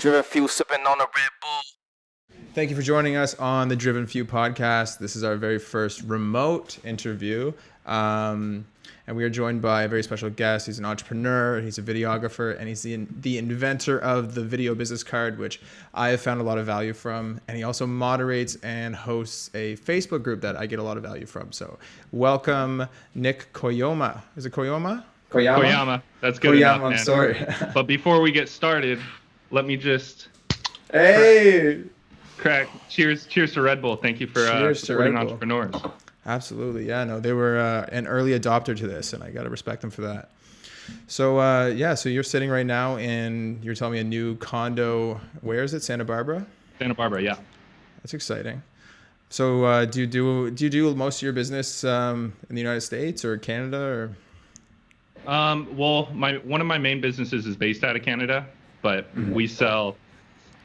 Driven Few sipping on a Red Bull. Thank you for joining us on the Driven Few podcast. This is our very first remote interview. And we are joined by a very special guest. He's an entrepreneur, he's a videographer, and he's the inventor of the video business card, which I have found a lot of value from. And he also moderates and hosts a Facebook group that I get a lot of value from. So welcome, Nik Koyama. Is it Koyama? Koyama. That's good Koyama, enough, man. I'm sorry. But before we get started, let me just Hey! crack. Cheers to Red Bull. Thank you for supporting entrepreneurs. Absolutely. Yeah, no, they were an early adopter to this, and I got to respect them for that. So, so you're sitting right now in, you're telling me a new condo. Where is it? Santa Barbara? Santa Barbara, yeah. That's exciting. So, do you do most of your business in the United States or Canada or? Well, one of my main businesses is based out of Canada, but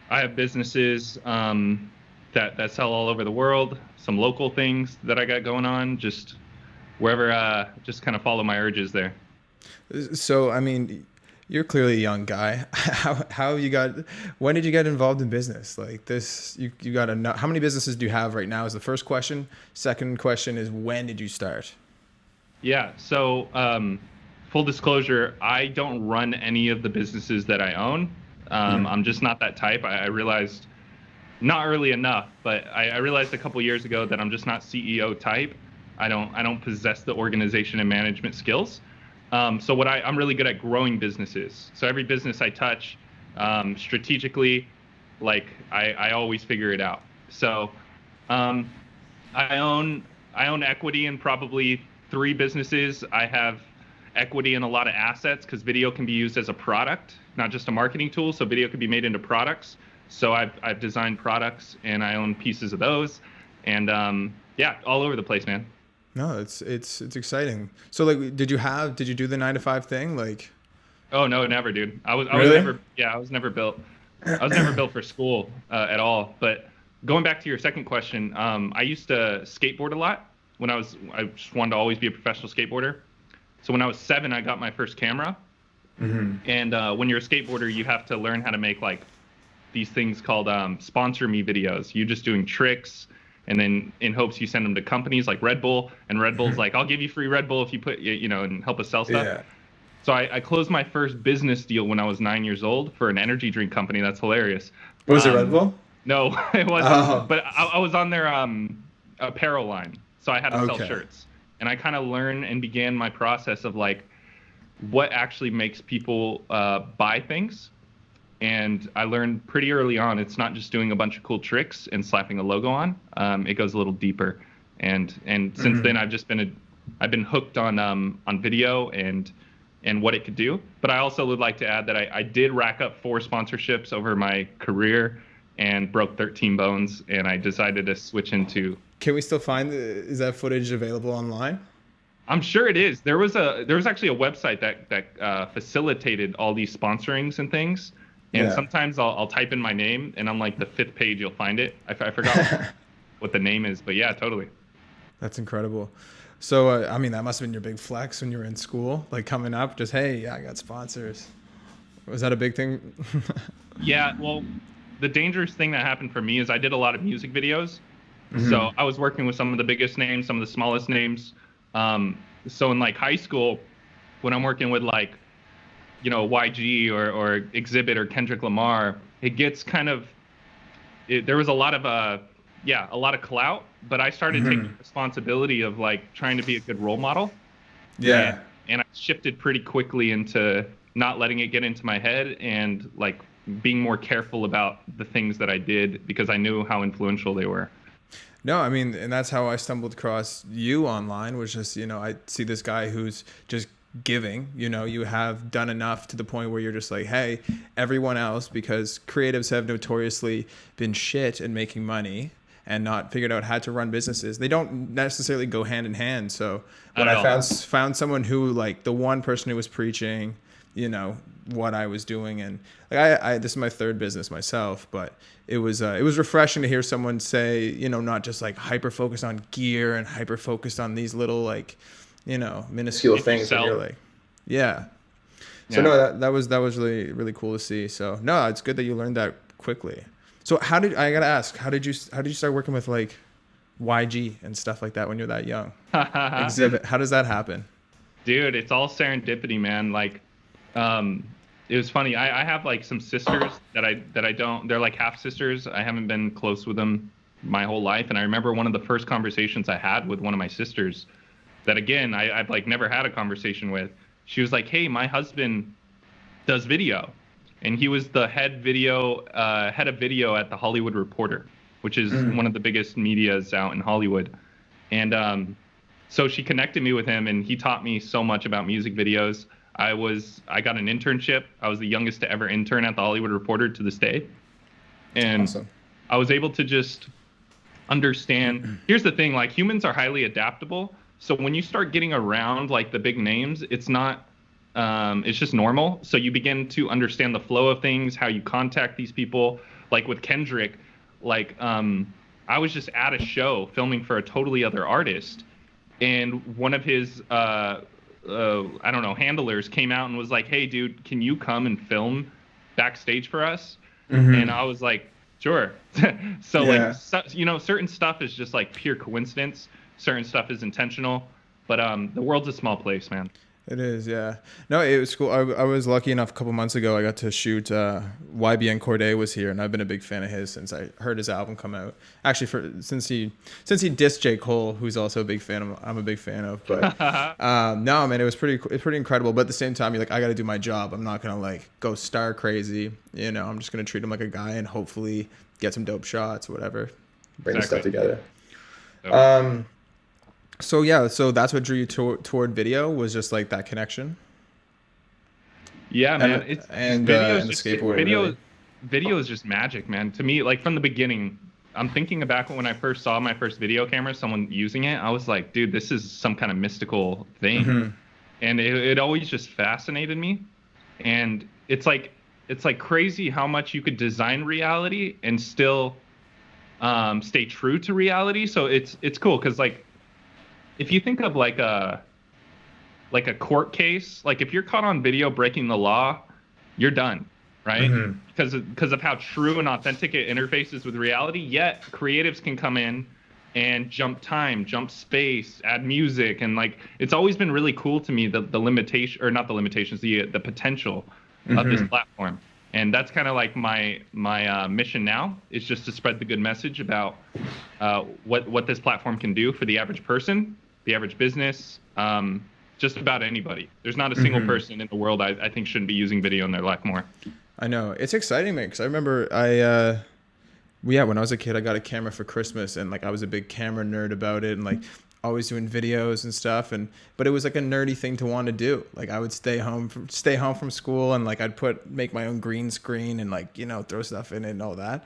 I have businesses that sell all over the world, some local things that I got going on, just wherever, just kind of follow my urges there. So, I mean, you're clearly a young guy. When did you get involved in business like this? You got how many businesses do you have right now is the first question. Second question is, when did you start? Yeah. So, full disclosure, I don't run any of the businesses that I own. I'm just not that type. I realized not early enough, but I realized a couple years ago that I'm just not CEO type. I don't possess the organization and management skills. So I'm really good at growing businesses. So every business I touch, strategically, like I always figure it out. So I own equity in probably 3 businesses. I have equity in a lot of assets because video can be used as a product, not just a marketing tool. So video can be made into products. So I've designed products and I own pieces of those, and all over the place, man. No, it's exciting. So like, did you do the 9 to 5 thing? Like, oh no, never, dude. I was never built. I was never built for school at all. But going back to your second question, I used to skateboard a lot I just wanted to always be a professional skateboarder. So when I was 7, I got my first camera. And when you're a skateboarder, you have to learn how to make like these things called sponsor me videos. You're just doing tricks, and then in hopes you send them to companies like Red Bull, and Red Bull's like, I'll give you free Red Bull if you put, and help us sell stuff. yeah. So I closed my first business deal when I was 9 years old for an energy drink company. That's hilarious. Was it Red Bull? No, it wasn't. Oh. But I was on their apparel line, so I had to sell shirts, and I kind of learned and began my process of like what actually makes people buy things. And I learned pretty early on, it's not just doing a bunch of cool tricks and slapping a logo on. It goes a little deeper. And since then, I've been hooked on video and what it could do. But I also would like to add that I did rack up 4 sponsorships over my career and broke 13 bones. And I decided to switch into. Can we still is that footage available online? I'm sure it is. There was actually a website that facilitated all these sponsorings and things. And sometimes I'll type in my name, and on like the 5th page, you'll find it. I forgot what the name is, but yeah, totally. That's incredible. So, I mean, that must have been your big flex when you were in school, like coming up, just, hey, yeah, I got sponsors. Was that a big thing? Yeah, well, the dangerous thing that happened for me is I did a lot of music videos. So I was working with some of the biggest names, some of the smallest names. So in like high school, when I'm working with like, YG or Exhibit or Kendrick Lamar, it gets kind of, there was a lot of clout, but I started taking responsibility of like trying to be a good role model. Yeah. And I shifted pretty quickly into not letting it get into my head and like being more careful about the things that I did because I knew how influential they were. No, I mean, and that's how I stumbled across you online, was just, I see this guy who's just giving, you have done enough to the point where you're just like, hey, everyone else, because creatives have notoriously been shit at making money and not figured out how to run businesses. They don't necessarily go hand in hand. So when I found someone who, like, the one person who was preaching, what I was doing, and like I this is my 3rd business myself, but it was refreshing to hear someone say, not just like hyper focused on gear and hyper focused on these little like, minuscule things. And you're like, yeah. So Yeah. no, that was really really cool to see. So no, it's good that you learned that quickly. So I gotta ask, how did you start working with like YG and stuff like that when you're that young? Exhibit. How does that happen? Dude, it's all serendipity, man. Like, um, it was funny. I have like some sisters that I don't. They're like half sisters. I haven't been close with them my whole life, and I remember one of the first conversations I had with one of my sisters. That again, I've like never had a conversation with. She was like, "Hey, my husband does video," and he was the head of video at the Hollywood Reporter, which is one of the biggest medias out in Hollywood. And so she connected me with him, and he taught me so much about music videos. I got an internship. I was the youngest to ever intern at the Hollywood Reporter to this day, and Awesome. I was able to just understand. Here's the thing: like humans are highly adaptable. So when you start getting around like the big names, it's not. It's just normal. So you begin to understand the flow of things, how you contact these people. Like with Kendrick, like I was just at a show filming for a totally other artist, and one of his I don't know, handlers came out and was like, "Hey, dude, can you come and film backstage for us?" And I was like, "Sure." So Yeah. like, certain stuff is just like pure coincidence. Certain stuff is intentional. But the world's a small place, man. It is, yeah. No, it was cool. I was lucky enough a couple months ago. I got to shoot. YBN Corday was here, and I've been a big fan of his since I heard his album come out. Actually, since he dissed J. Cole, who's also a big fan of. I'm a big fan of. But no, man, it's pretty incredible. But at the same time, you're like, I got to do my job. I'm not gonna like go star crazy. You know, I'm just gonna treat him like a guy and hopefully get some dope shots, whatever. Bring the stuff together. So yeah, so that's what drew you toward video, was just like that connection. Yeah, man. And Video the skateboarding. Really. Video is just magic, man. To me, like from the beginning, I'm thinking back when I first saw my first video camera, someone using it, I was like, dude, this is some kind of mystical thing. And it always just fascinated me. And it's like crazy how much you could design reality and still stay true to reality. So it's cool because like if you think of like a court case, like if you're caught on video breaking the law, you're done, right? Because of how true and authentic it interfaces with reality. Yet creatives can come in and jump time, jump space, add music, and like it's always been really cool to me the limitation, or not the limitations, the potential of this platform. And that's kind of like my mission now, is just to spread the good message about what this platform can do for the average person, the average business, just about anybody. There's not a single person in the world I think shouldn't be using video in their life more. I know. It's exciting, man, because I remember when I was a kid, I got a camera for Christmas, and like I was a big camera nerd about it, and like always doing videos and stuff, but it was like a nerdy thing to want to do. Like I would stay home from school, and like I'd make my own green screen and like, you know, throw stuff in it and all that.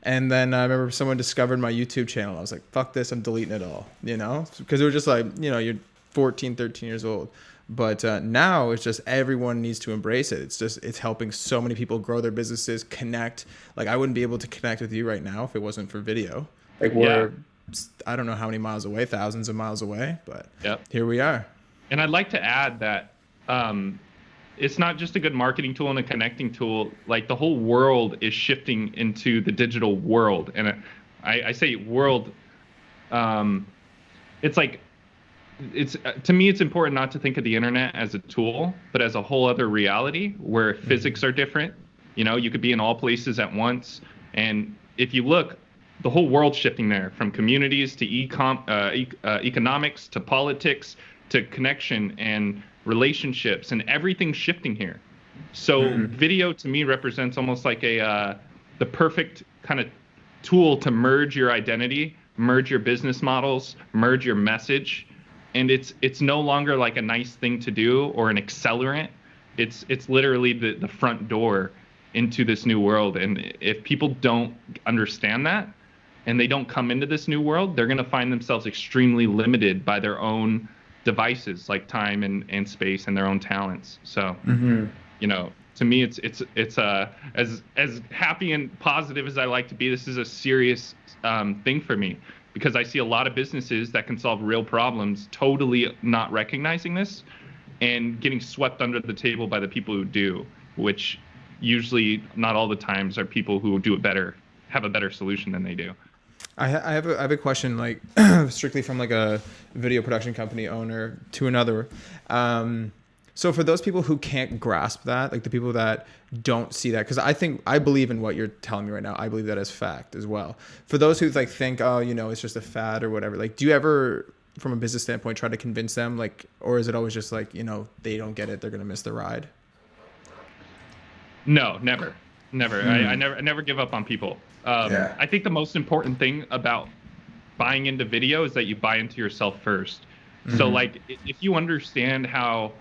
And then I remember someone discovered my YouTube channel. I was like, fuck this, I'm deleting it all, you know, because it was just like, you know, you're 14, 13 years old. But now it's just everyone needs to embrace it. It's helping so many people grow their businesses, connect. Like I wouldn't be able to connect with you right now if it wasn't for video. Like we're, I don't know how many miles away, thousands of miles away, but here we are. And I'd like to add that it's not just a good marketing tool and a connecting tool. Like the whole world is shifting into the digital world. And I say world, it's like, to me, it's important not to think of the internet as a tool, but as a whole other reality where physics are different. You know, you could be in all places at once. And if you look, the whole world's shifting there, from communities to economics to politics to connection and relationships, and everything's shifting here. So video to me represents almost like the perfect kind of tool to merge your identity, merge your business models, merge your message. And it's no longer like a nice thing to do or an accelerant. It's literally the front door into this new world. And if people don't understand that and they don't come into this new world, they're going to find themselves extremely limited by their own devices, like time and space and their own talents. So, you know, to me, it's as happy and positive as I like to be. This is a serious thing for me, because I see a lot of businesses that can solve real problems totally not recognizing this. and getting swept under the table by the people who do, which usually not all the times are people who do it better, have a better solution than they do. I have a question, like strictly from like a video production company owner to another. So for those people who can't grasp that, like the people that don't see that, because I believe in what you're telling me right now. I believe that as fact as well. For those who like think, oh, you know, it's just a fad or whatever. Like, do you ever, from a business standpoint, try to convince them, like, or is it always just like, you know, they don't get it, they're gonna miss the ride? No, never. I never give up on people. I think the most important thing about buying into video is that you buy into yourself first. So like, if you understand how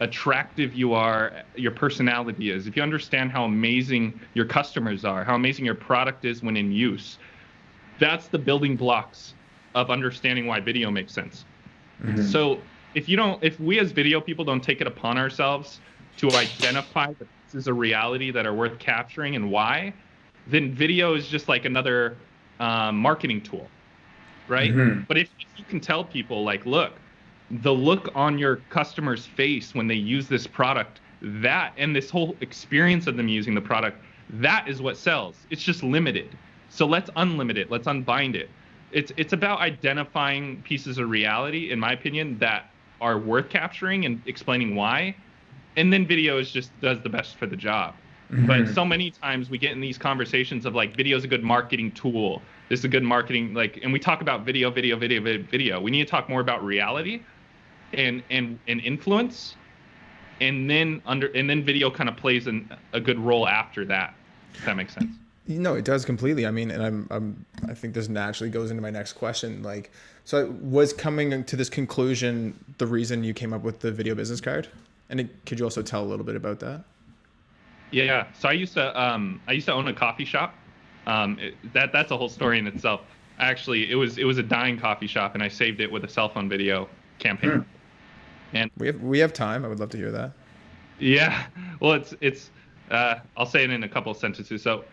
attractive you are, your personality is, if you understand how amazing your customers are, how amazing your product is when in use, that's the building blocks of understanding why video makes sense. So if we as video people don't take it upon ourselves to identify that this is a reality that are worth capturing and why, then video is just like another marketing tool, right? But if you can tell people, like, look, the look on your customer's face when they use this product, that and this whole experience of them using the product, that is what sells. It's just limited. So let's unlimit it. Let's unbind it. It's about identifying pieces of reality, in my opinion, that are worth capturing and explaining why. And then video does the best for the job. But so many times we get in these conversations of like, video is a good marketing tool. This is a good marketing, like, and we talk about video. We need to talk more about reality and influence, and then video kind of plays a good role after that. If that makes sense. No, it does completely. I mean, and I think this naturally goes into my next question. Like, so was coming to this conclusion the reason you came up with the video business card? And could you also tell a little bit about that? Yeah. So I used to own a coffee shop. That's a whole story in itself. Actually, it was a dying coffee shop, and I saved it with a cell phone video campaign. And we have time. I would love to hear that. Yeah. Well, it's I'll say it in a couple of sentences. So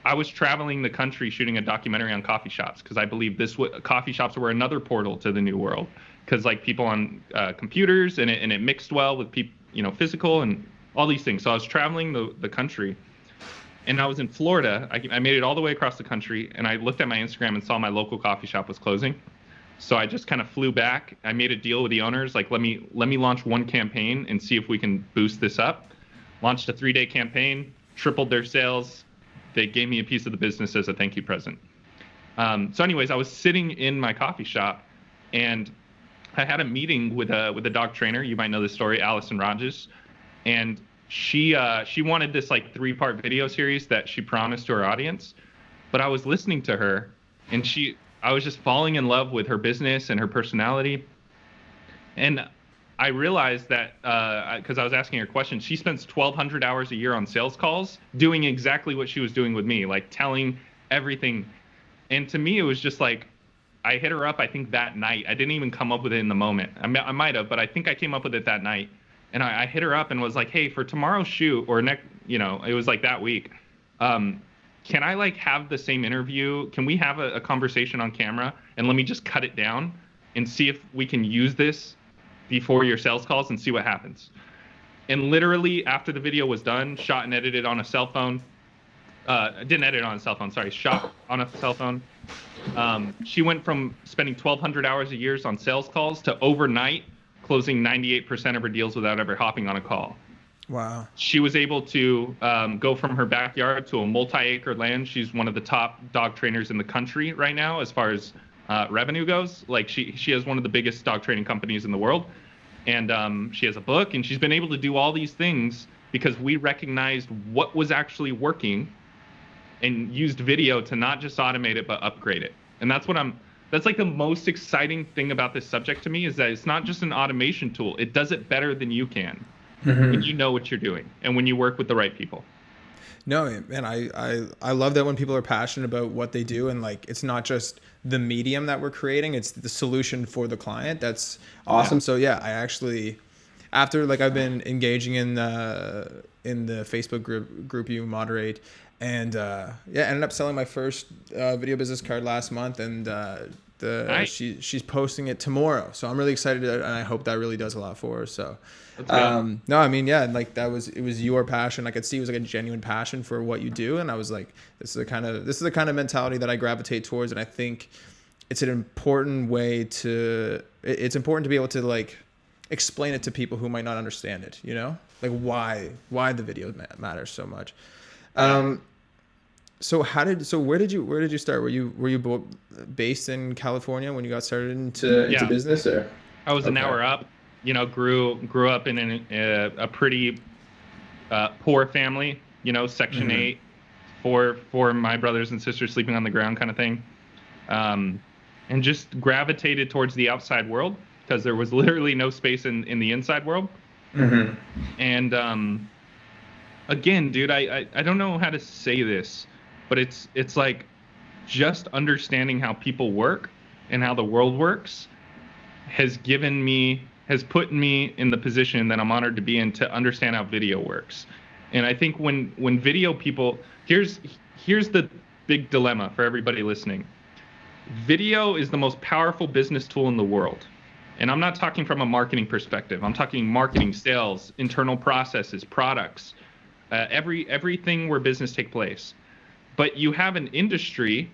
I was traveling the country shooting a documentary on coffee shops because I believe coffee shops were another portal to the new world, because like people on computers, and it mixed well with people, you know, physical and all these things. So I was traveling the country, and I was in Florida. I made it all the way across the country, and I looked at my Instagram and saw my local coffee shop was closing. So I just kind of flew back. I made a deal with the owners, like, let me launch one campaign and see if we can boost this up. Launched a 3-day campaign, tripled their sales. They gave me a piece of the business as a thank you present. So anyways, I was sitting in my coffee shop, and I had a meeting with a dog trainer. You might know this story, Allison Rogers. And she wanted this like 3-part video series that she promised to her audience. But I was listening to her, and I was just falling in love with her business and her personality. And I realized that, because I was asking her questions, she spends 1,200 hours a year on sales calls doing exactly what she was doing with me, like telling everything. And to me, it was just like, I hit her up, I think that night. I didn't even come up with it in the moment. I might have, but I think I came up with it that night. And I hit her up and was like, hey, for tomorrow's shoot, or next, you know, it was like that week. Can I like have the same interview? Can we have a conversation on camera, and let me just cut it down and see if we can use this before your sales calls and see what happens? And literally after the video was done, shot and edited on a cell phone. Didn't edit on a cell phone, sorry, shot on a cell phone. She went from spending 1,200 hours a year on sales calls to overnight closing 98% of her deals without ever hopping on a call. Wow. She was able to go from her backyard to a multi-acre land. She's one of the top dog trainers in the country right now as far as revenue goes. Like she has one of the biggest dog training companies in the world. And she has a book, and she's been able to do all these things because we recognized what was actually working and used video to not just automate it, but upgrade it. And that's like the most exciting thing about this subject to me, is that it's not just an automation tool. It does it better than you can. When you know what you're doing and when you work with the right people. No, man, I love that when people are passionate about what they do, and like, it's not just the medium that we're creating, it's the solution for the client. That's awesome. Yeah. So yeah, I actually, after like, I've been engaging in the Facebook group you moderate, and ended up selling my first video business card last month, and Nice. She's posting it tomorrow, so I'm really excited, and I hope that really does a lot for her. So, no, I mean, yeah, like it was your passion. I could see it was like a genuine passion for what you do, and I was like, this is the kind of mentality that I gravitate towards, and I think it's an important way to. It's important to be able to like explain it to people who might not understand it. You know, like why the video matters so much. So where did you start? Were you both based in California when you got started into business, or? I was an hour up. You know, grew up in a pretty poor family. You know, Section 8, four of my brothers and sisters sleeping on the ground, kind of thing, and just gravitated towards the outside world because there was literally no space in the inside world. And again, dude, I don't know how to say this. But it's like just understanding how people work and how the world works has put me in the position that I'm honored to be in to understand how video works. And I think when video people, here's the big dilemma for everybody listening. Video is the most powerful business tool in the world. And I'm not talking from a marketing perspective. I'm talking marketing, sales, internal processes, products, everything where business take place. But you have an industry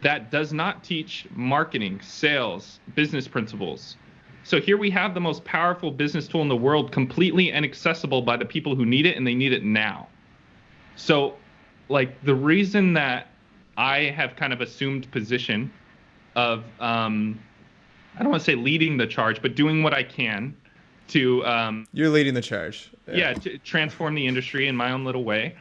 that does not teach marketing, sales, business principles. So here we have the most powerful business tool in the world, completely inaccessible by the people who need it, and they need it now. So, like, the reason that I have kind of assumed position of, I don't want to say leading the charge, but doing what I can to... You're leading the charge. To transform the industry in my own little way.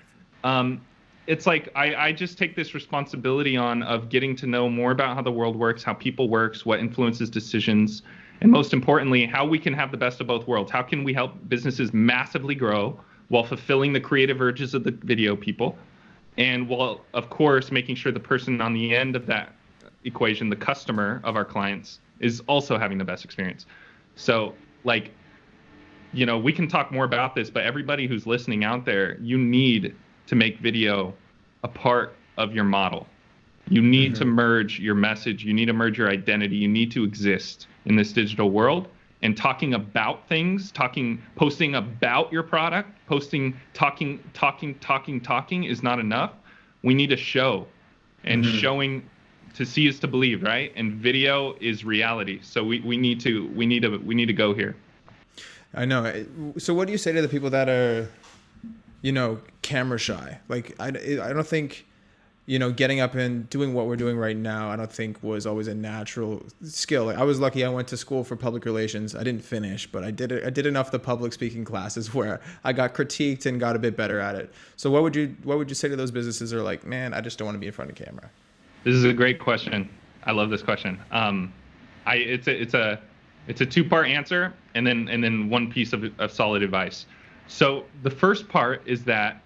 It's like I just take this responsibility on of getting to know more about how the world works, how people works, what influences decisions, and most importantly, how we can have the best of both worlds. How can we help businesses massively grow while fulfilling the creative urges of the video people, and while, of course, making sure the person on the end of that equation, the customer of our clients, is also having the best experience. So, like, you know, we can talk more about this, but everybody who's listening out there, you need to make video a part of your model. You need to merge your message. You need to merge your identity. You need to exist in this digital world. And talking about things, posting about your product, talking is not enough. We need to show, and showing to see is to believe, right? And video is reality. So we need to go here. I know. So what do you say to the people that are, you know, camera shy? Like, I don't think, you know, getting up and doing what we're doing right now, I don't think was always a natural skill. Like, I was lucky. I went to school for public relations. I didn't finish, but I did enough of the public speaking classes where I got critiqued and got a bit better at it. So what would you say to those businesses that are like, man, I just don't want to be in front of camera? This is a great question. I love this question. It's a two-part answer and then one piece of solid advice. So the first part is that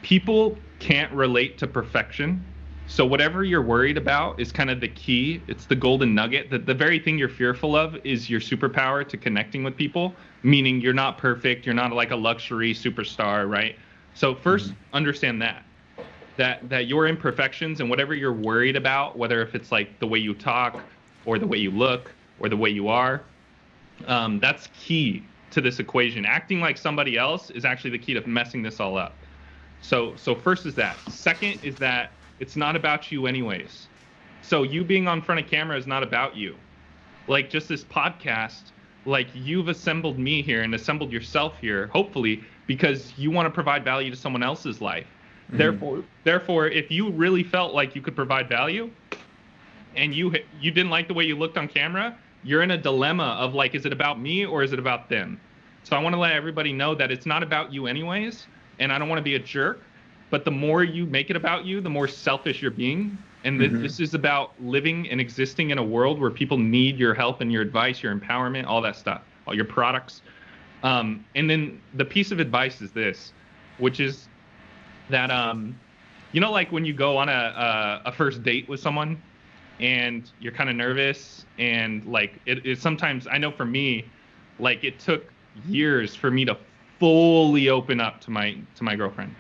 people can't relate to perfection. So whatever you're worried about is kind of the key. It's the golden nugget. The very thing you're fearful of is your superpower to connecting with people, meaning you're not perfect. You're not like a luxury superstar, right? So first, understand that your imperfections and whatever you're worried about, whether if it's like the way you talk or the way you look or the way you are, that's key to this equation. Acting like somebody else is actually the key to messing this all up. So first is that. Second is that it's not about you anyways. So you being on front of camera is not about you. Like just this podcast, like you've assembled me here and assembled yourself here, hopefully, because you want to provide value to someone else's life. Therefore, if you really felt like you could provide value and you didn't like the way you looked on camera, you're in a dilemma of like, is it about me or is it about them? So I want to let everybody know that it's not about you anyways, and I don't want to be a jerk, but the more you make it about you, the more selfish you're being. And this is about living and existing in a world where people need your help and your advice, your empowerment, all that stuff, all your products. And then the piece of advice is this, which is that, you know, like when you go on a first date with someone and you're kind of nervous and like it sometimes, I know for me, like it took years for me to fully open up to my girlfriend.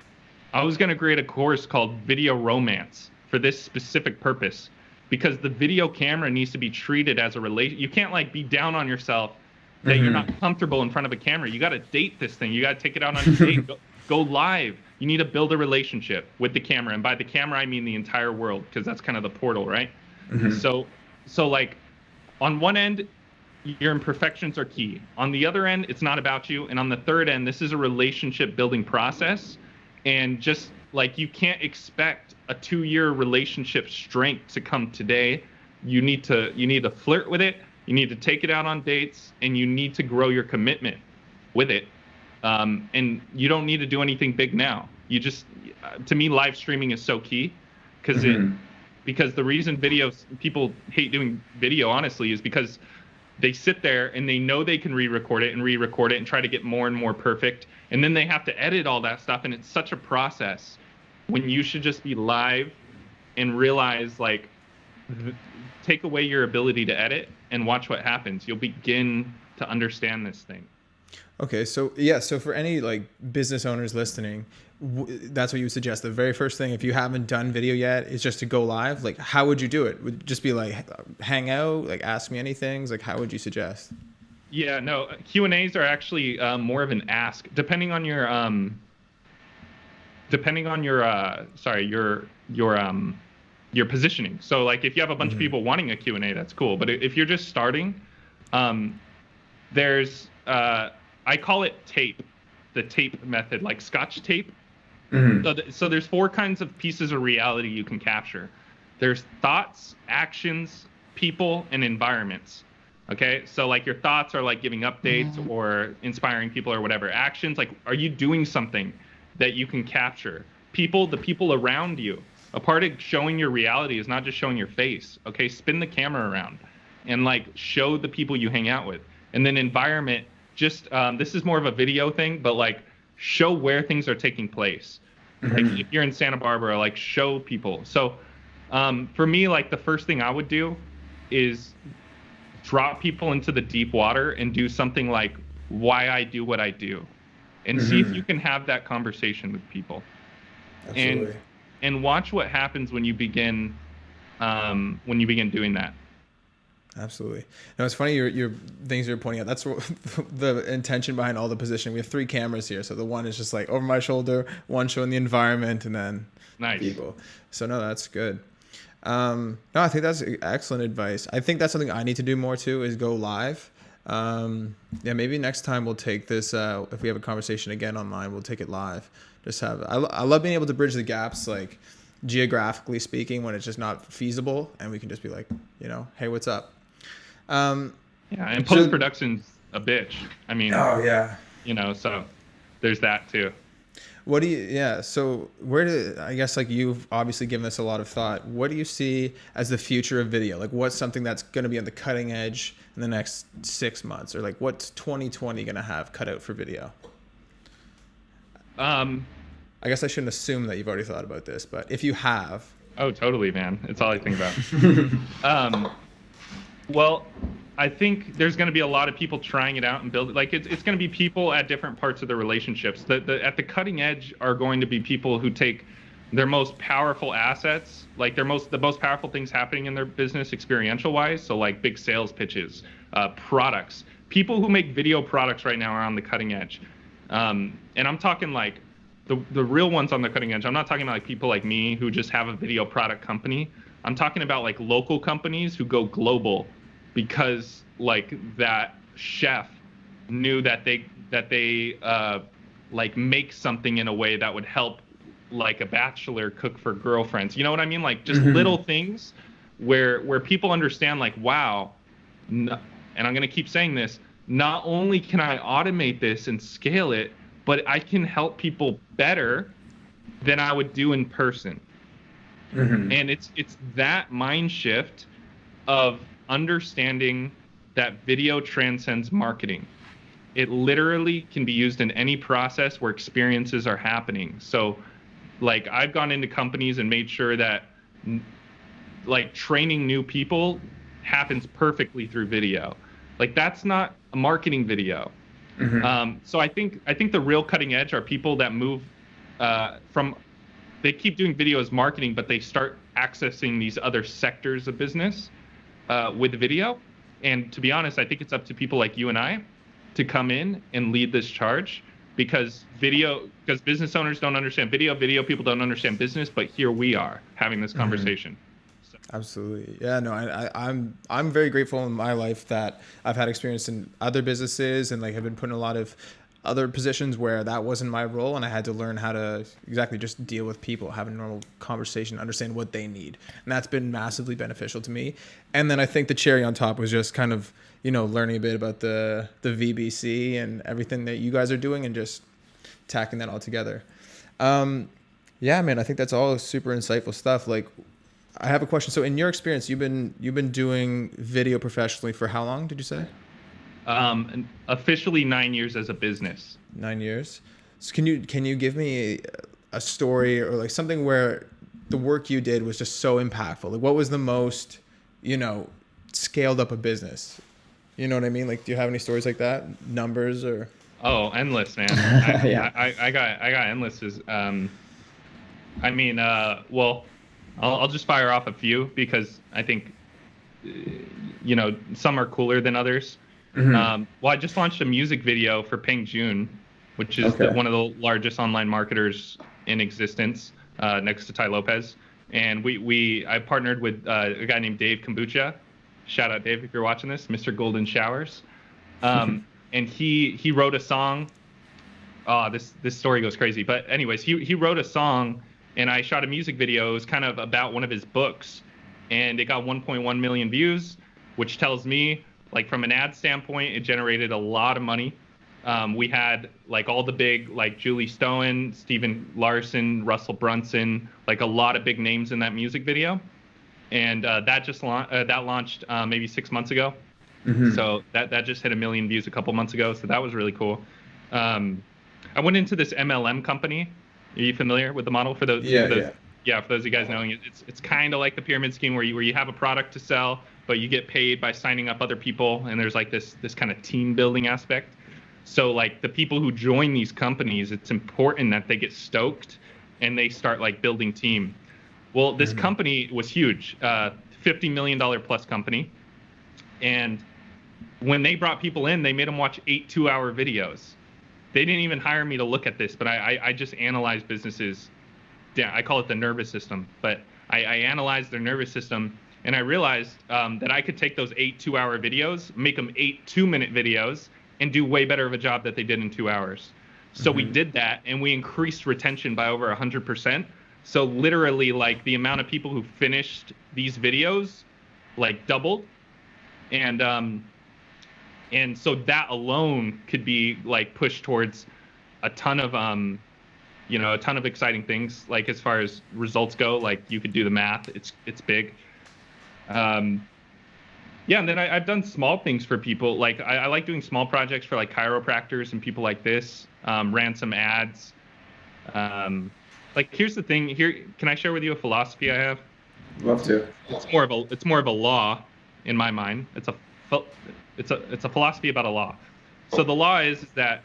I was going to create a course called Video Romance for this specific purpose, because the video camera needs to be treated as a relation. You can't like be down on yourself that you're not comfortable in front of a camera. You got to date this thing. You got to take it out on a date. Go live. You need to build a relationship with the camera, and by the camera I mean the entire world, because that's kind of the portal, right? So like on one end, your imperfections are key. On the other end, it's not about you. And on the third end, this is a relationship building process. And just like, you can't expect a 2-year relationship strength to come today. You need to flirt with it. You need to take it out on dates, and you need to grow your commitment with it. And you don't need to do anything big now. You just, to me, live streaming is so key, because because the reason people hate doing video, honestly, is because they sit there and they know they can re-record it and try to get more and more perfect. And then they have to edit all that stuff. And it's such a process when you should just be live and realize, like, take away your ability to edit and watch what happens. You'll begin to understand this thing. Okay, so yeah, so for any like business owners listening, that's what you would suggest. The very first thing, if you haven't done video yet, is just to go live. Like, how would you do it? Would it just be like hang out, like ask me anything? Like, how would you suggest? Yeah, no, Q&As are actually more of an ask, depending on your your positioning. So like, if you have a bunch of people wanting a Q&A, that's cool. But if you're just starting, there's I call it tape, the tape method, like Scotch tape. So there's 4 kinds of pieces of reality you can capture. There's thoughts, actions, people, and environments. Okay, so like your thoughts are like giving updates or inspiring people or whatever. Actions, like, are you doing something that you can capture? People, the people around you. A part of showing your reality is not just showing your face. Okay, spin the camera around and like show the people you hang out with. And then environment, just this is more of a video thing, but like show where things are taking place. Like if you're in Santa Barbara, like show people. So for me, like the first thing I would do is drop people into the deep water and do something like why I do what I do, and see if you can have that conversation with people. Absolutely. And watch what happens when you begin doing that. Absolutely. No, it's funny your things you're pointing out. That's the intention behind all the positioning. We have 3 cameras here, so the one is just like over my shoulder, one showing the environment, and then people. So no, that's good. No, I think that's excellent advice. I think that's something I need to do more too, is go live. Yeah, maybe next time we'll take this. If we have a conversation again online, we'll take it live. Just have. I love being able to bridge the gaps, like geographically speaking, when it's just not feasible, and we can just be like, hey, what's up? Yeah, and post-production's a bitch. I mean, oh yeah, so there's that too. What do you, so I guess like you've obviously given this a lot of thought. What do you see as the future of video? Like, what's something that's going to be on the cutting edge in the next 6 months, or like what's 2020 going to have cut out for video? I guess I shouldn't assume that you've already thought about this, but if you have. Oh, totally, man. It's all I think about. Well, I think there's going to be a lot of people trying it out and build it. Like it's going to be people at different parts of their relationships. At the cutting edge are going to be people who take their most powerful assets, like the most powerful things happening in their business experiential wise. So like big sales pitches, products. People who make video products right now are on the cutting edge. And I'm talking like the real ones on the cutting edge. I'm not talking about like people like me who just have a video product company. I'm talking about like local companies who go global because like that chef knew that they like make something in a way that would help like a bachelor cook for girlfriends. You know what I mean? Like just little things where people understand like, wow, and I'm going to keep saying this, not only can I automate this and scale it, but I can help people better than I would do in person. And it's that mind shift of understanding that video transcends marketing. It literally can be used in any process where experiences are happening. So like I've gone into companies and made sure that like training new people happens perfectly through video. Like that's not a marketing video. So I think the real cutting edge are people that move from they keep doing video as marketing, but they start accessing these other sectors of business with video. And to be honest, I think it's up to people like you and I to come in and lead this charge, because business owners don't understand video people don't understand business, but here we are having this conversation. So. Absolutely. Yeah, no, I'm very grateful in my life that I've had experience in other businesses and like have been put in a lot of other positions where that wasn't my role, and I had to learn how to exactly just deal with people, have a normal conversation, understand what they need. And that's been massively beneficial to me. And then I think the cherry on top was just kind of, learning a bit about the VBC and everything that you guys are doing and just tacking that all together. Yeah, man, I think that's all super insightful stuff. Like, I have a question. So in your experience, you've been doing video professionally for how long, did you say? Officially 9 years as a business. 9 years. So can you give me a story or like something where the work you did was just so impactful? Like, what was the most, scaled up a business? You know what I mean? Like, do you have any stories like that? Numbers or? Oh, endless, man. Yeah. I got endless. Well, I'll just fire off a few because I think, some are cooler than others. Mm-hmm. Well, I just launched a music video for Peng Joon, which is one of the largest online marketers in existence, next to Tai Lopez. And I partnered with a guy named Dave Kombucha. Shout out, Dave, if you're watching this, Mr. Golden Showers. And he wrote a song. Oh, this story goes crazy. But anyways, he wrote a song, and I shot a music video. It was kind of about one of his books, and it got 1.1 million views, which tells me, like, from an ad standpoint, it generated a lot of money. We had like all the big, like Julie Stone, Steven Larson, Russell Brunson, like a lot of big names in that music video. And that launched maybe 6 months ago. Mm-hmm. So that just hit 1 million views a couple months ago. So that was really cool. I went into this MLM company. Are you familiar with the model? For those, for those of you guys knowing, it's kind of like the pyramid scheme where you have a product to sell, but you get paid by signing up other people, and there's like this kind of team building aspect. So like the people who join these companies, it's important that they get stoked and they start like building team. Well, this company was huge, $50 million plus company. And when they brought people in, they made them watch 8 2-hour videos. They didn't even hire me to look at this, but I just analyzed businesses. Yeah, I call it the nervous system, but I analyzed their nervous system, and I realized that I could take those 8 2-hour videos, make them 8 2-minute videos, and do way better of a job that they did in 2 hours. So we did that, and we increased retention by over 100%. So literally, like, the amount of people who finished these videos, like, doubled. And so that alone could be, like, pushed towards a ton of exciting things, like, as far as results go. Like, you could do the math. It's big. And then I've done small things for people. Like, I like doing small projects for, like, chiropractors and people like this. Ran some ads. Like, here's the thing. Here, can I share with you a philosophy I have? Love to. It's more of a law in my mind. It's a philosophy about a law. So the law is that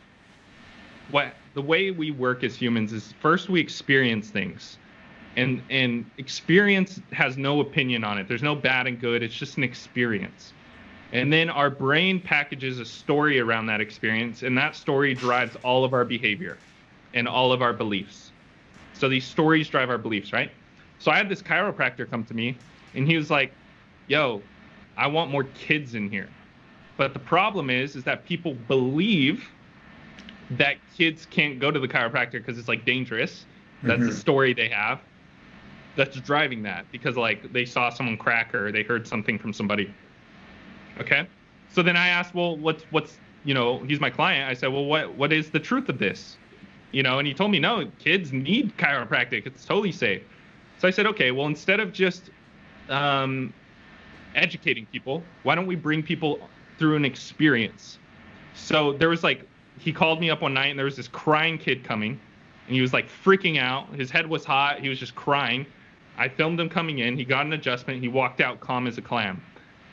the way we work as humans is first we experience things. And experience has no opinion on it. There's no bad and good. It's just an experience. And then our brain packages a story around that experience, and that story drives all of our behavior and all of our beliefs. So these stories drive our beliefs, right? So I had this chiropractor come to me, and he was like, yo, I want more kids in here. But the problem is that people believe that kids can't go to the chiropractor because it's, like, dangerous. That's the story they have. That's driving that, because, like, they saw someone crack or they heard something from somebody. Okay. So then I asked, well, what's he's my client. I said, well, what is the truth of this? And he told me, no, kids need chiropractic. It's totally safe. So I said, okay, well, instead of just educating people, why don't we bring people through an experience? So there was, like, he called me up one night, and there was this crying kid coming, and he was, like, freaking out. His head was hot. He was just crying. I filmed him coming in. He got an adjustment. He walked out calm as a clam.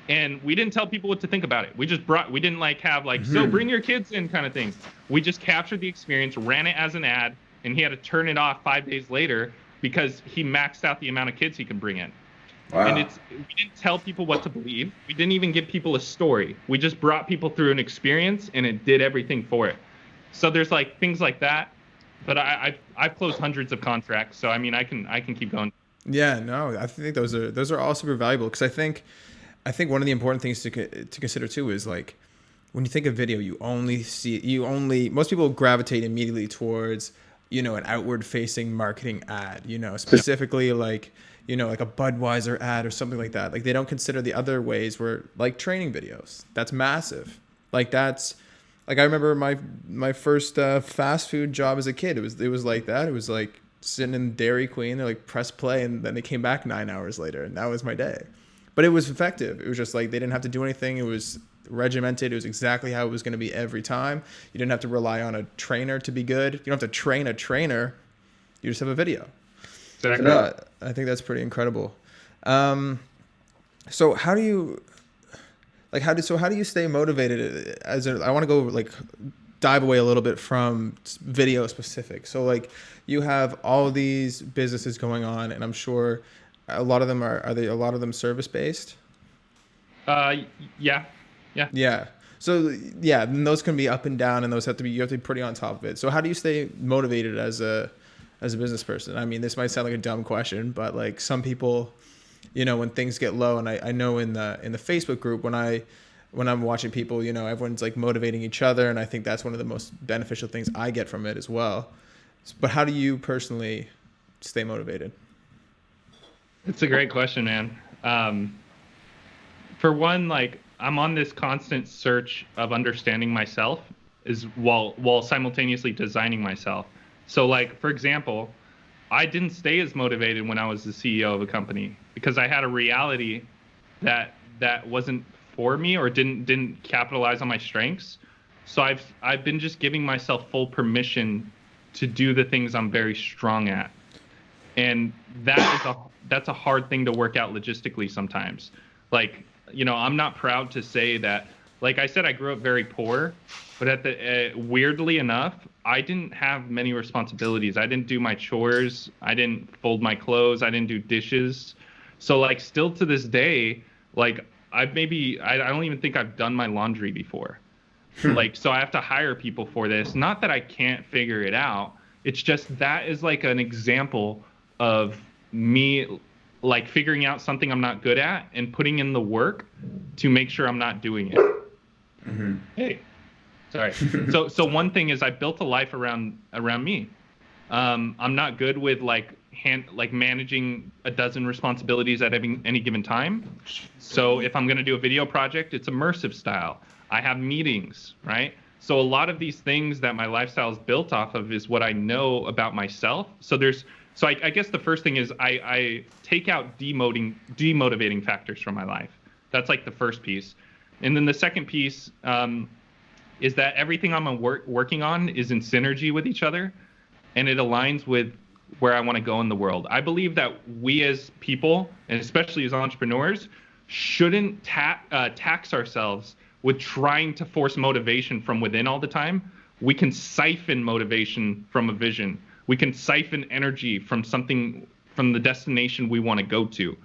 And we didn't tell people what to think about it. We didn't, like, have, like, so bring your kids in kind of thing. We just captured the experience, ran it as an ad, and he had to turn it off 5 days later because he maxed out the amount of kids he can bring in. Wow. And we didn't tell people what to believe. We didn't even give people a story. We just brought people through an experience, and it did everything for it. So there's like things like that. But I've closed hundreds of contracts, so I mean I can keep going. Yeah, no, I think those are all super valuable, because I think one of the important things to consider too is, like, when you think of video, most people gravitate immediately towards, an outward facing marketing ad, specifically like, like a Budweiser ad or something like that. Like, they don't consider the other ways where, like, training videos. That's massive. Like, that's like, I remember my first fast food job as a kid. It was like that. It was like sitting in Dairy Queen. They're like, press play, and then they came back 9 hours later, and that was my day. But it was effective. It was just like, they didn't have to do anything. It was regimented. It was exactly how it was going to be every time. You didn't have to rely on a trainer to be good. You don't have to train a trainer. You just have a video. Exactly. I think that's pretty incredible. So how do you stay motivated I want to go, like, dive away a little bit from video specific. So, like, you have all these businesses going on, and I'm sure a lot of them are a lot of them service based? Yeah. So yeah, and those can be up and down, and you have to be pretty on top of it. So how do you stay motivated as a business person? I mean, this might sound like a dumb question, but, like, some people, when things get low, and I know in the Facebook group, when I'm watching people, everyone's, like, motivating each other, and I think that's one of the most beneficial things I get from it as well. But how do you personally stay motivated? It's a great question, man. For one, like, I'm on this constant search of understanding myself while simultaneously designing myself. So, like, for example, I didn't stay as motivated when I was the CEO of a company, because I had a reality that wasn't for me, or didn't capitalize on my strengths. So I've been just giving myself full permission to do the things I'm very strong at. And that's a hard thing to work out logistically sometimes. Like, I'm not proud to say that, like I said, I grew up very poor, but weirdly enough, I didn't have many responsibilities. I didn't do my chores. I didn't fold my clothes. I didn't do dishes. So, like, still to this day, like, I don't even think I've done my laundry before. Like, so I have to hire people for this. Not that I can't figure it out. It's just that is, like, an example of me, like, figuring out something I'm not good at and putting in the work to make sure I'm not doing it. Mm-hmm. Hey, sorry. So one thing is, I built a life around me. I'm not good with, like, managing a dozen responsibilities at any given time. So if I'm going to do a video project, it's immersive style. I have meetings, right? So a lot of these things that my lifestyle is built off of is what I know about myself. So I guess the first thing is I take out demotivating factors from my life. That's, like, the first piece. And then the second piece is that everything I'm working on is in synergy with each other, and it aligns with where I want to go in the world. I believe that we as people, and especially as entrepreneurs, shouldn't tax ourselves with trying to force motivation from within all the time. We can siphon motivation from a vision. We can siphon energy from the destination we want to go to.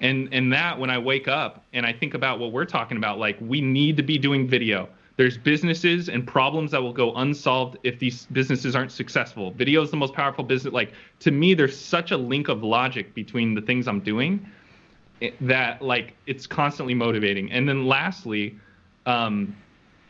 And that, when I wake up and I think about what we're talking about, like, we need to be doing video. There's businesses and problems that will go unsolved if these businesses aren't successful. Video is the most powerful business. Like, to me, there's such a link of logic between the things I'm doing that, like, it's constantly motivating. And then lastly,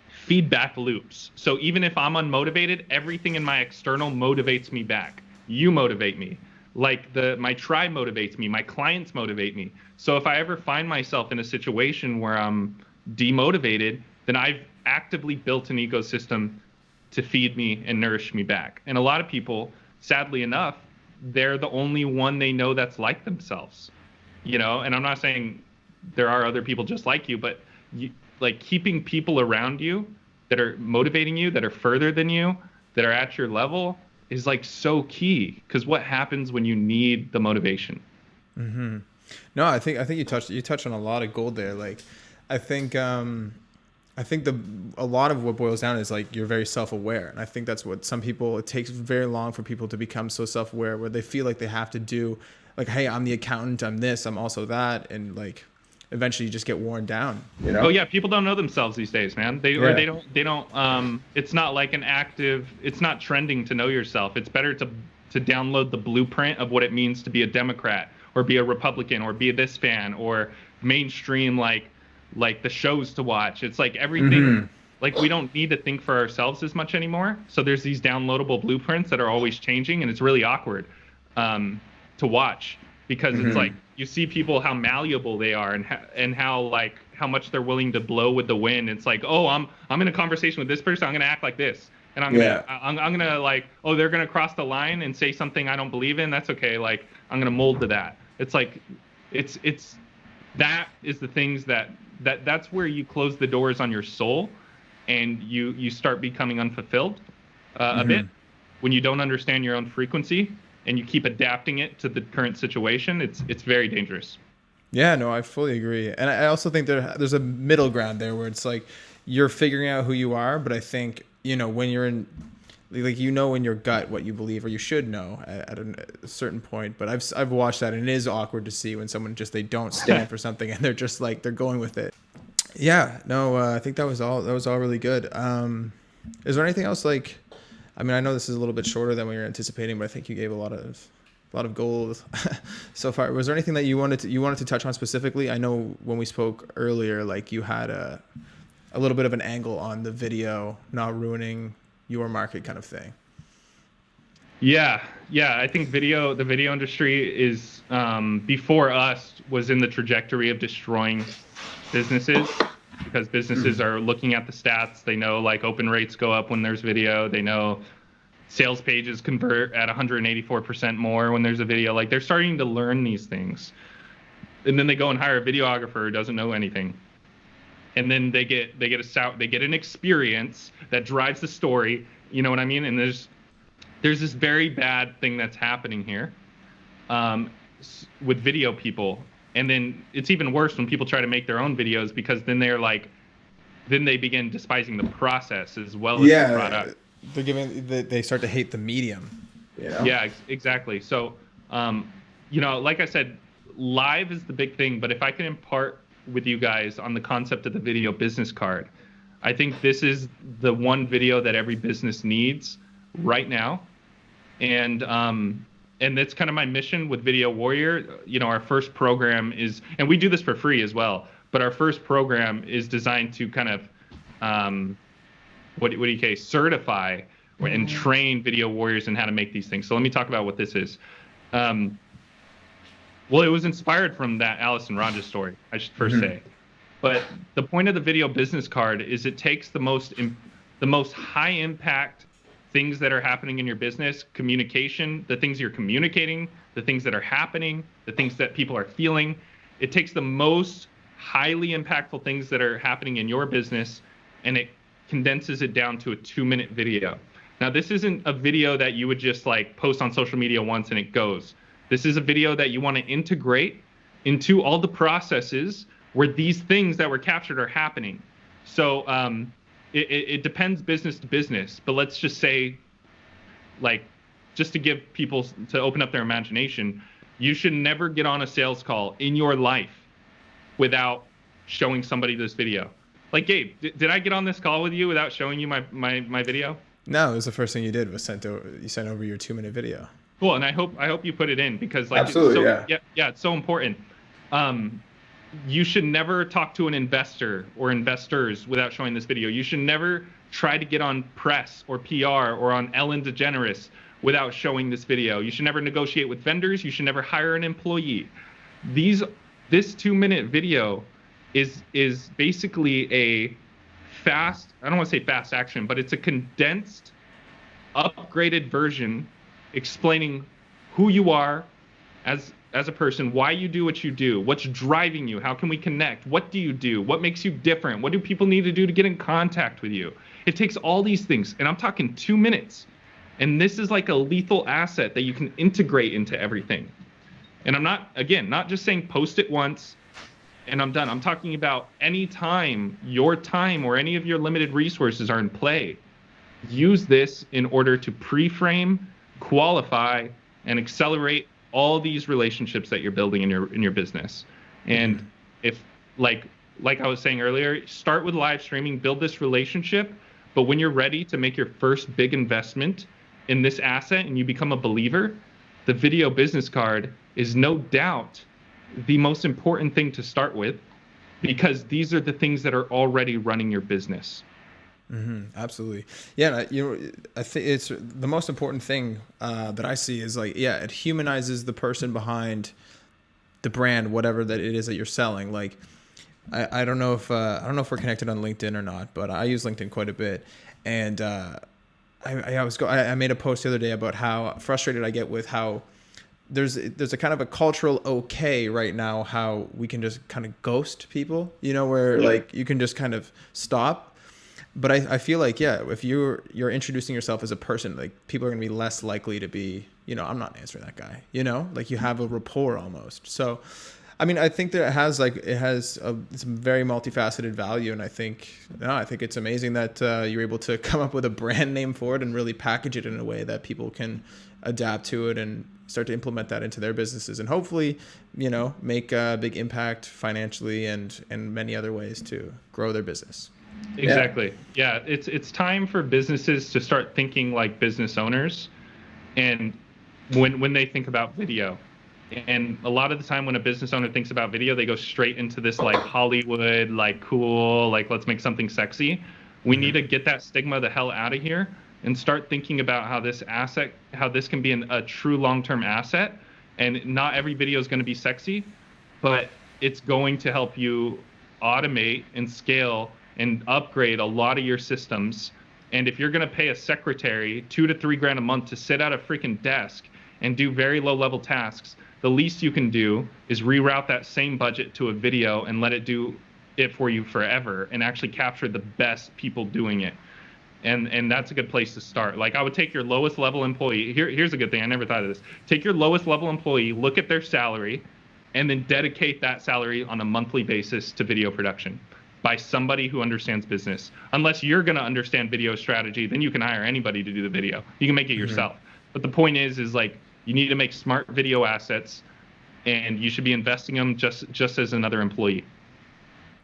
feedback loops. So even if I'm unmotivated, everything in my external motivates me back. You motivate me. Like, my tribe motivates me. My clients motivate me. So if I ever find myself in a situation where I'm demotivated, then I've actively built an ecosystem to feed me and nourish me back. And a lot of people, sadly enough, they're the only one they know that's like themselves. And I'm not saying there are other people just like you, but like, keeping people around you that are motivating you, that are further than you, that are at your level, is, like, so key. Because what happens when you need the motivation? Mm-hmm. No, I think you touched on a lot of gold there. Like, I think I think a lot of what boils down is like you're very self-aware, and I think that's what some people, it takes very long for people to become so self-aware where they feel like they have to do like, hey, I'm the accountant, I'm this, I'm also that, and like eventually you just get worn down, you know? Oh yeah, people don't know themselves these days, man. Or they don't it's not like it's not trending to know yourself. It's better to download the blueprint of what it means to be a Democrat or be a Republican or be this fan or mainstream like the shows to watch. It's like everything, like we don't need to think for ourselves as much anymore. So there's these downloadable blueprints that are always changing, and it's really awkward to watch because it's like you see people how malleable they are and how much they're willing to blow with the wind. It's like, oh, I'm in a conversation with this person, I'm gonna act like this, and I'm gonna like, oh, they're gonna cross the line and say something I don't believe in. That's okay. Like I'm gonna mold to that. It's like it's that is the things that's where you close the doors on your soul, and you start becoming unfulfilled a bit when you don't understand your own frequency and you keep adapting it to the current situation. It's very dangerous. Yeah, no, I fully agree. And I also think there's a middle ground there where it's like you're figuring out who you are, but I think, you know, when you're in, like, you know in your gut what you believe, or you should know at a certain point. But I've watched that, and it is awkward to see when someone they don't stand for something and they're just like, they're going with it. Yeah, no, I think that was all really good. Is there anything else, like, I mean, I know this is a little bit shorter than we were anticipating, but I think you gave a lot of gold so far. Was there anything that you wanted to touch on specifically? I know when we spoke earlier, like you had a little bit of an angle on the video not ruining your market kind of thing. Yeah. I think the video industry is before us was in the trajectory of destroying businesses, because businesses are looking at the stats. They know like open rates go up when there's video. They know sales pages convert at 184% more when there's a video. Like they're starting to learn these things, and then they go and hire a videographer who doesn't know anything. And then they get an experience that drives the story. You know what I mean? And there's this very bad thing that's happening here with video people. And then it's even worse when people try to make their own videos, because then they begin despising the process as well as the product. They start to hate the medium. You know? Yeah, exactly. So, you know, like I said, live is the big thing. But if I can impart with you guys on the concept of the video business card, I think this is the one video that every business needs right now. And that's kind of my mission with Video Warrior. You know, our first program is, and we do this for free as well, but our first program is designed to kind of, what do you say, certify and train video warriors in how to make these things. So let me talk about what this is. Well, it was inspired from that Alice and Rogers story, I should first say. But the point of the video business card is it takes the most high impact things that are happening in your business, communication, the things you're communicating, the things that are happening, the things that people are feeling. It takes the most highly impactful things that are happening in your business, and it condenses it down to a 2-minute video. Now, this isn't a video that you would just like post on social media once and it goes. This is a video that you want to integrate into all the processes where these things that were captured are happening. So it depends business to business, but let's just say, like, just to give people to open up their imagination, you should never get on a sales call in your life without showing somebody this video. Like, Gabe, did I get on this call with you without showing you my video? No, it was the first thing you did was sent over your 2-minute video. Cool, and I hope you put it in, because like, absolutely, it's so important. You should never talk to an investor or investors without showing this video. You should never try to get on press or PR or on Ellen DeGeneres without showing this video. You should never negotiate with vendors. You should never hire an employee. This 2-minute video is basically a fast, I don't want to say fast action, but it's a condensed, upgraded version explaining who you are as a person, why you do what you do, what's driving you, how can we connect, what do you do, what makes you different, what do people need to do to get in contact with you. It takes all these things, and I'm talking 2 minutes. And this is like a lethal asset that you can integrate into everything. And I'm not just saying post it once and I'm done. I'm talking about any time your time or any of your limited resources are in play. Use this in order to pre-frame, qualify, and accelerate all these relationships that you're building in your business. And if like I was saying earlier, start with live streaming, build this relationship, but when you're ready to make your first big investment in this asset and you become a believer, the video business card is no doubt the most important thing to start with, because these are the things that are already running your business. Absolutely. Yeah. I think it's the most important thing that I see is like, yeah, it humanizes the person behind the brand, whatever that it is that you're selling. Like, I don't know if we're connected on LinkedIn or not, but I use LinkedIn quite a bit. And I made a post the other day about how frustrated I get with how there's a kind of a cultural okay right now how we can just kind of ghost people, where like you can just kind of stop. But I feel like, yeah, if you're introducing yourself as a person, like people are gonna be less likely to be, I'm not answering that guy, like you have a rapport almost. So, I mean, I think that it has some very multifaceted value, and I think it's amazing that you're able to come up with a brand name for it and really package it in a way that people can adapt to it and start to implement that into their businesses, and hopefully, make a big impact financially and many other ways to grow their business. Exactly. Yeah, it's time for businesses to start thinking like business owners, and when they think about video. And a lot of the time when a business owner thinks about video, they go straight into this like Hollywood, like cool, like let's make something sexy. We need to get that stigma the hell out of here and start thinking about how this can be a true long-term asset. And not every video is going to be sexy, but it's going to help you automate and scale and upgrade a lot of your systems. And if you're going to pay a secretary $2,000 to $3,000 a month to sit at a freaking desk and do very low-level tasks, the least you can do is reroute that same budget to a video and let it do it for you forever and actually capture the best people doing it. And that's a good place to start. Like, I would take your lowest level employee. Here's a good thing. I never thought of this. Take your lowest level employee, look at their salary, and then dedicate that salary on a monthly basis to video production by somebody who understands business. Unless you're going to understand video strategy, then you can hire anybody to do the video. You can make it yourself. But the point is like, you need to make smart video assets, and you should be investing them just as another employee.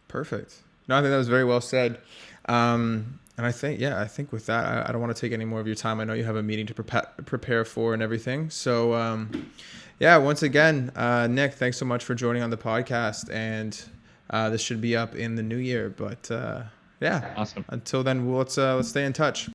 Perfect. No, I think that was very well said. And I think with that, I don't want to take any more of your time. I know you have a meeting to prepare for and everything. So, once again, Nik, thanks so much for joining on the podcast. And this should be up in the new year. But awesome. Until then, let's stay in touch.